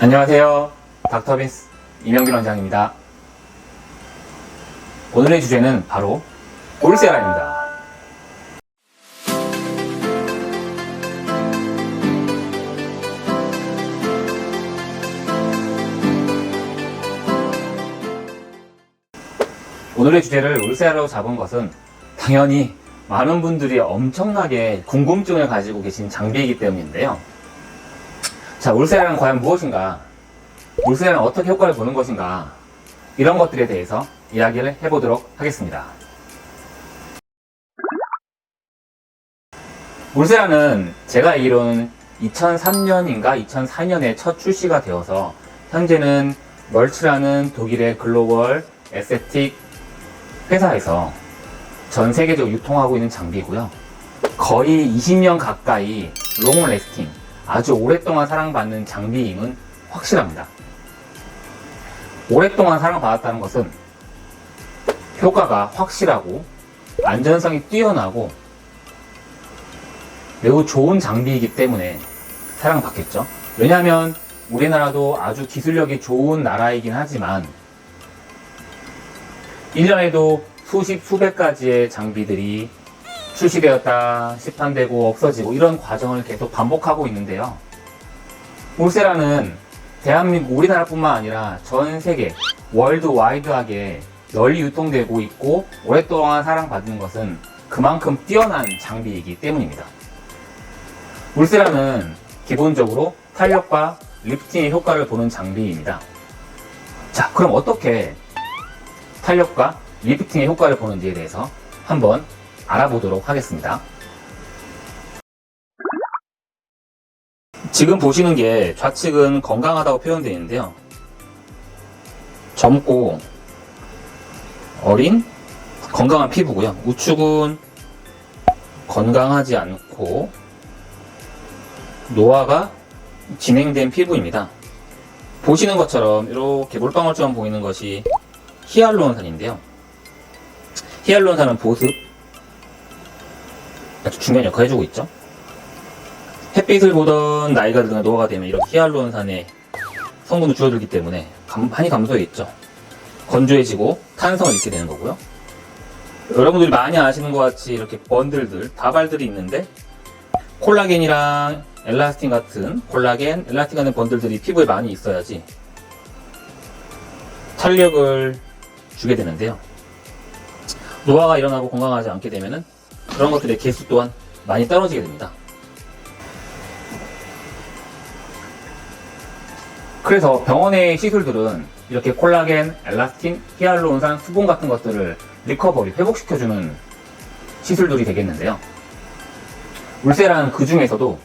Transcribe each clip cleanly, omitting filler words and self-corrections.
안녕하세요. 닥터빈스 이명균 원장입니다. 오늘의 주제는 바로 울세라입니다. 오늘의 주제를 울세라로 잡은 것은 당연히 많은 분들이 엄청나게 궁금증을 가지고 계신 장비이기 때문인데요. 자, 울세라는 과연 무엇인가? 울세라는 어떻게 효과를 보는 것인가? 이런 것들에 대해서 이야기를 해보도록 하겠습니다. 울세라는 제가 알기로는 2003년인가 2004년에 첫 출시가 되어서 현재는 멀츠라는 독일의 글로벌 에스테틱 회사에서 전 세계적으로 유통하고 있는 장비이고요. 거의 20년 가까이 롱 레스팅, 아주 오랫동안 사랑받는 장비임은 확실합니다. 오랫동안 사랑받았다는 것은 효과가 확실하고 안전성이 뛰어나고 매우 좋은 장비이기 때문에 사랑받겠죠. 왜냐하면 우리나라도 아주 기술력이 좋은 나라이긴 하지만 1년에도 수십 수백 가지의 장비들이 출시되었다 시판되고 없어지고 이런 과정을 계속 반복하고 있는데요. 울세라는 대한민국 우리나라뿐만 아니라 전 세계 월드와이드하게 널리 유통되고 있고 오랫동안 사랑받는 것은 그만큼 뛰어난 장비이기 때문입니다. 울세라는 기본적으로 탄력과 리프팅의 효과를 보는 장비입니다. 자, 그럼 어떻게 탄력과 리프팅의 효과를 보는지에 대해서 한번 알아보도록 하겠습니다. 지금 보시는 게 좌측은 건강하다고 표현되어 있는데요. 젊고 어린 건강한 피부고요. 우측은 건강하지 않고 노화가 진행된 피부입니다. 보시는 것처럼 이렇게 물방울처럼 보이는 것이 히알루론산인데요. 히알루론산은 보습, 아주 중요한 역할을 해주고 있죠. 햇빛을 보던 나이가 들거나 노화가 되면 이렇게 히알루론산의 성분도 줄어들기 때문에 많이 감소해있죠. 건조해지고 탄성을 잃게 되는 거고요. 여러분들이 많이 아시는 것 같이 이렇게 번들들, 다발들이 있는데 콜라겐이랑 엘라스틴 같은 콜라겐, 엘라스틴 같은 번들들이 피부에 많이 있어야지 탄력을 주게 되는데요. 노화가 일어나고 건강하지 않게 되면은 그런 것들의 개수 또한 많이 떨어지게 됩니다. 그래서 병원의 시술들은 이렇게 콜라겐, 엘라스틴, 히알루론산, 수분 같은 것들을 리커버리, 회복시켜주는 시술들이 되겠는데요. 울세라는 그 중에서도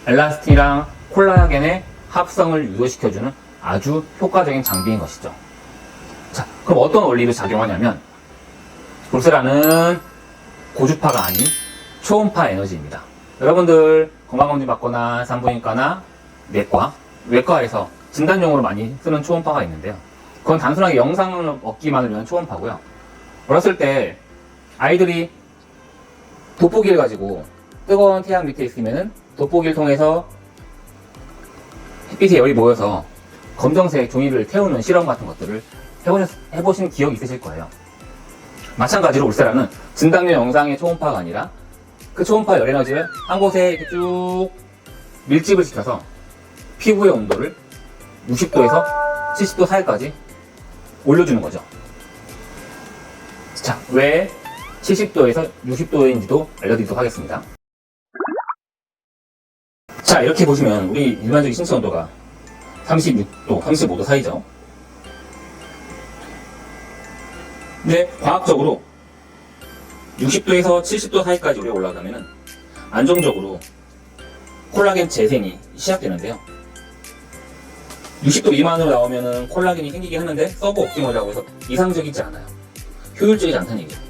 엘라스틴이랑 콜라겐의 합성을 유도시켜주는 아주 효과적인 장비인 것이죠. 자, 그럼 어떤 원리로 작용하냐면 울세라는 고주파가 아닌 초음파 에너지입니다. 여러분들 건강검진 받거나 산부인과나 내과, 외과에서 진단용으로 많이 쓰는 초음파가 있는데요. 그건 단순하게 영상을 얻기만을 위한 초음파고요. 어렸을 때 아이들이 돋보기를 가지고 뜨거운 태양 밑에 있으면은 돋보기를 통해서 햇빛에 열이 모여서 검정색 종이를 태우는 실험 같은 것들을 해보신 기억이 있으실 거예요. 마찬가지로 울세라는 진단용 영상의 초음파가 아니라 그 초음파 열 에너지를 한 곳에 이렇게 쭉 밀집을 시켜서 피부의 온도를 60도에서 70도 사이까지 올려주는 거죠. 자, 왜 70도에서 60도인지도 알려드리도록 하겠습니다. 자, 이렇게 보시면 우리 일반적인 신체 온도가 36도, 35도 사이죠. 근데 과학적으로 60도에서 70도 사이까지 우리가 올라가면은 안정적으로 콜라겐 재생이 시작되는데요. 60도 미만으로 나오면은 콜라겐이 생기긴 하는데 서브 옵티멀이라고 해서 이상적이지 않아요. 효율적이지 않다는 얘기예요.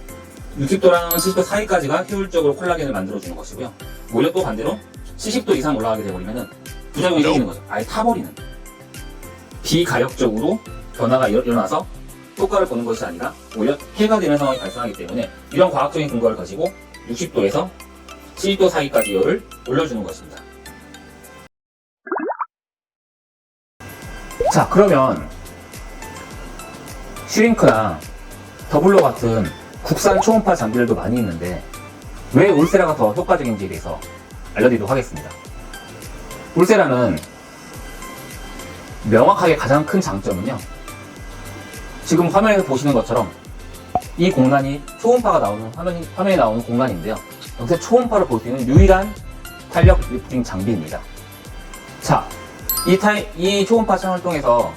60도랑 70도 사이까지가 효율적으로 콜라겐을 만들어주는 것이고요. 오히려 또 반대로 70도 이상 올라가게 되버리면은 부작용이 생기는 거죠. 아예 타버리는. 비가역적으로 변화가 일어나서 효과를 보는 것이 아니라 오히려 해가 되는 상황이 발생하기 때문에 이런 과학적인 근거를 가지고 60도에서 70도 사이까지 열을 올려주는 것입니다. 자, 그러면 슈링크나 더블로 같은 국산 초음파 장비들도 많이 있는데 왜 울세라가 더 효과적인지에 대해서 알려드리도록 하겠습니다. 울세라는 명확하게 가장 큰 장점은요, 지금 화면에서 보시는 것처럼 이 공간이 초음파가 나오는 화면에 나오는 공간인데요, 여기서 초음파를 볼 수 있는 유일한 탄력 리프팅 장비입니다. 자, 이 초음파 창을 통해서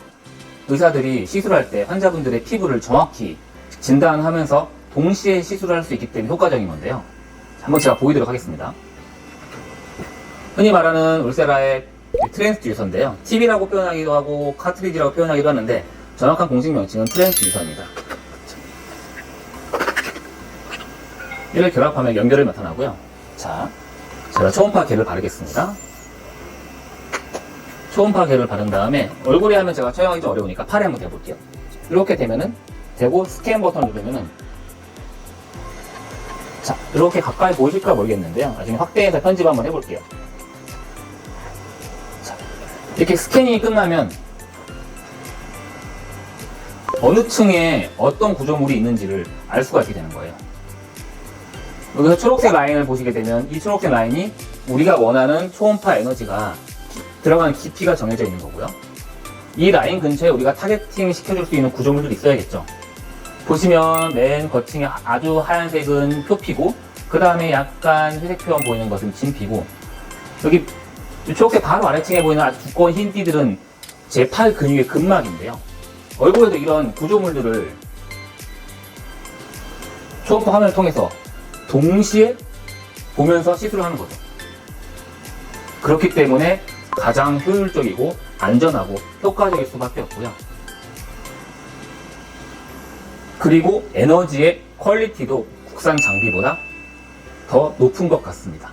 의사들이 시술할 때 환자분들의 피부를 정확히 진단하면서 동시에 시술을 할 수 있기 때문에 효과적인 건데요. 한번 제가 보이도록 하겠습니다. 흔히 말하는 울세라의 트랜스듀서인데요. TV라고 표현하기도 하고 카트리지라고 표현하기도 하는데 정확한 공식 명칭은 트랜스듀서입니다. 이를 결합하면 연결을 나타나고요. 자, 제가 초음파 겔을 바르겠습니다. 초음파 겔을 바른 다음에 얼굴에 하면 제가 촬영하기 좀 어려우니까 팔에 한번 대볼게요. 이렇게 되면은 되고 스캔 버튼을 누르면은, 자, 이렇게 가까이 보이실까 모르겠는데요. 나중에 확대해서 편집 한번 해볼게요. 자, 이렇게 스캐닝이 끝나면 어느 층에 어떤 구조물이 있는지를 알 수가 있게 되는 거예요. 여기서 초록색 라인을 보시게 되면 이 초록색 라인이 우리가 원하는 초음파 에너지가 들어가는 깊이가 정해져 있는 거고요. 이 라인 근처에 우리가 타겟팅 시켜줄 수 있는 구조물들이 있어야겠죠. 보시면 맨 거층에 아주 하얀색은 표피고, 그 다음에 약간 회색 표현 보이는 것은 진피고, 여기 초록색 바로 아래층에 보이는 아주 두꺼운 흰 띠들은 제 팔 근육의 근막인데요. 얼굴에도 이런 구조물들을 초음파 화면을 통해서 동시에 보면서 시술을 하는 거죠. 그렇기 때문에 가장 효율적이고 안전하고 효과적일 수밖에 없고요. 그리고 에너지의 퀄리티도 국산 장비보다 더 높은 것 같습니다.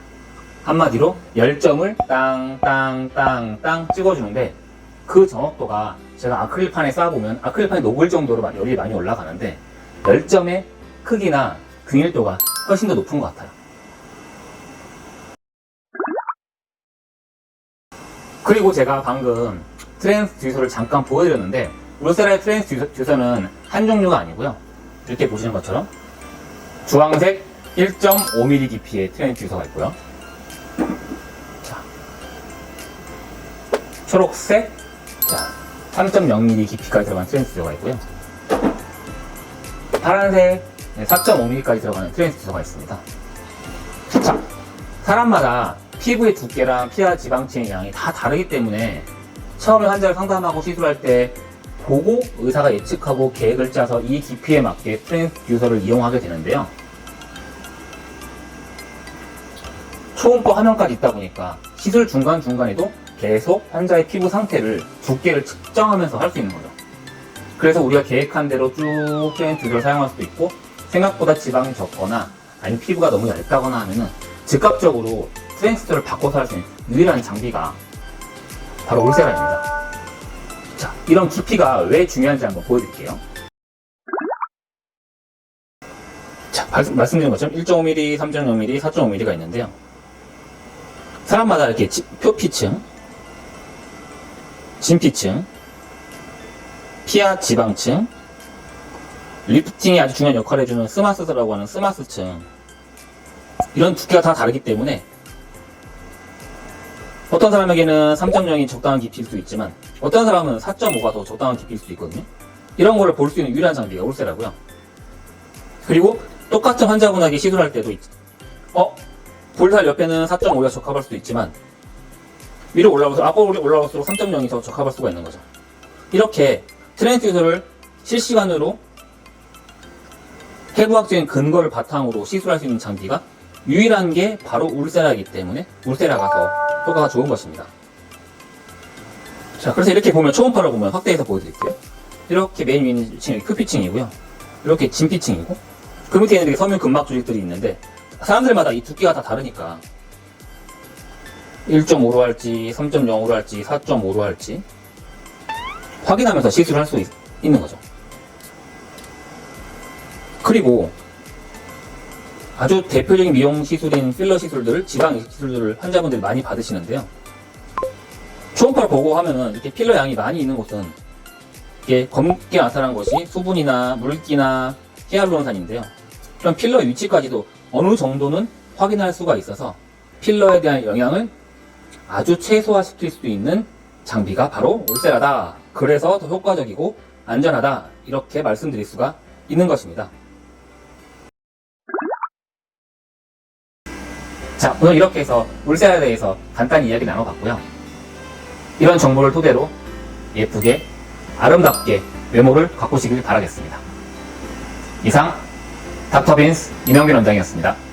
한마디로 열점을 땅땅땅땅 찍어주는데 그 정확도가 제가 아크릴판에 쌓아보면 아크릴판이 녹을 정도로 열이 많이 올라가는데 열점의 크기나 균일도가 훨씬 더 높은 것 같아요. 그리고 제가 방금 트랜스듀서를 잠깐 보여드렸는데 울세라의 트랜스듀서는 한 종류가 아니고요. 이렇게 보시는 것처럼 주황색 1.5mm 깊이의 트랜스듀서가 있고요. 자, 초록색 3.0mm 깊이까지 들어가는 트랜스듀서가 있고요. 파란색 4.5mm까지 들어가는 트랜스듀서가 있습니다. 자, 사람마다 피부의 두께랑 피하 지방층의 양이 다 다르기 때문에 처음에 환자를 상담하고 시술할 때 보고 의사가 예측하고 계획을 짜서 이 깊이에 맞게 트랜스듀서를 이용하게 되는데요. 초음파 화면까지 있다 보니까 시술 중간중간에도 계속 환자의 피부 상태를, 두께를 측정하면서 할 수 있는 거죠. 그래서 우리가 계획한 대로 쭉 트랜스듀서를 사용할 수도 있고, 생각보다 지방이 적거나 아니면 피부가 너무 얇다거나 하면은 즉각적으로 트랜스듀서를 바꿔서 할 수 있는 유일한 장비가 바로 울세라입니다. 자, 이런 깊이가 왜 중요한지 한번 보여드릴게요. 자, 말씀드린 것처럼 1.5mm, 3.0mm, 4.5mm가 있는데요. 사람마다 이렇게 표피층, 진피층, 피하 지방층, 리프팅이 아주 중요한 역할을 해주는 스마스라고 하는 스마스층, 이런 두께가 다 다르기 때문에 어떤 사람에게는 3.0이 적당한 깊이일 수 있지만 어떤 사람은 4.5가 더 적당한 깊이일 수도 있거든요. 이런 거를 볼 수 있는 유일한 장비가 울세라고요. 그리고 똑같은 환자분에게 시술할 때도 볼살 옆에는 4.5가 적합할 수도 있지만 위로 앞으로 올라갈수록 3.0이 더 적합할 수가 있는 거죠. 이렇게 트랜스듀서를 실시간으로 해부학적인 근거를 바탕으로 시술할 수 있는 장비가 유일한 게 바로 울세라이기 때문에 울세라가 더 효과가 좋은 것입니다. 자, 그래서 이렇게 보면 초음파를 보면 확대해서 보여드릴게요. 이렇게 맨 위는 층이 표피층이고요. 이렇게 진피층이고, 그 밑에 있는 게 섬유 근막 조직들이 있는데 사람들마다 이 두께가 다 다르니까 1.5로 할지 3.0으로 할지 4.5로 할지 확인하면서 시술을 할 수 있는 거죠. 그리고 아주 대표적인 미용 시술인 필러 시술들, 지방 이식 시술들을 환자분들이 많이 받으시는데요. 초음파를 보고 하면은 이렇게 필러 양이 많이 있는 곳은 이게 검게 나타난 것이 수분이나 물기나 히알루론산인데요. 그럼 필러의 위치까지도 어느 정도는 확인할 수가 있어서 필러에 대한 영향을 아주 최소화시킬 수 있는 장비가 바로 울세라다. 그래서 더 효과적이고 안전하다. 이렇게 말씀드릴 수가 있는 것입니다. 자, 오늘 이렇게 해서 울세라에 대해서 간단히 이야기 나눠봤고요. 이런 정보를 토대로 예쁘게 아름답게 외모를 가꾸시길 바라겠습니다. 이상 닥터빈스 이명빈 원장이었습니다.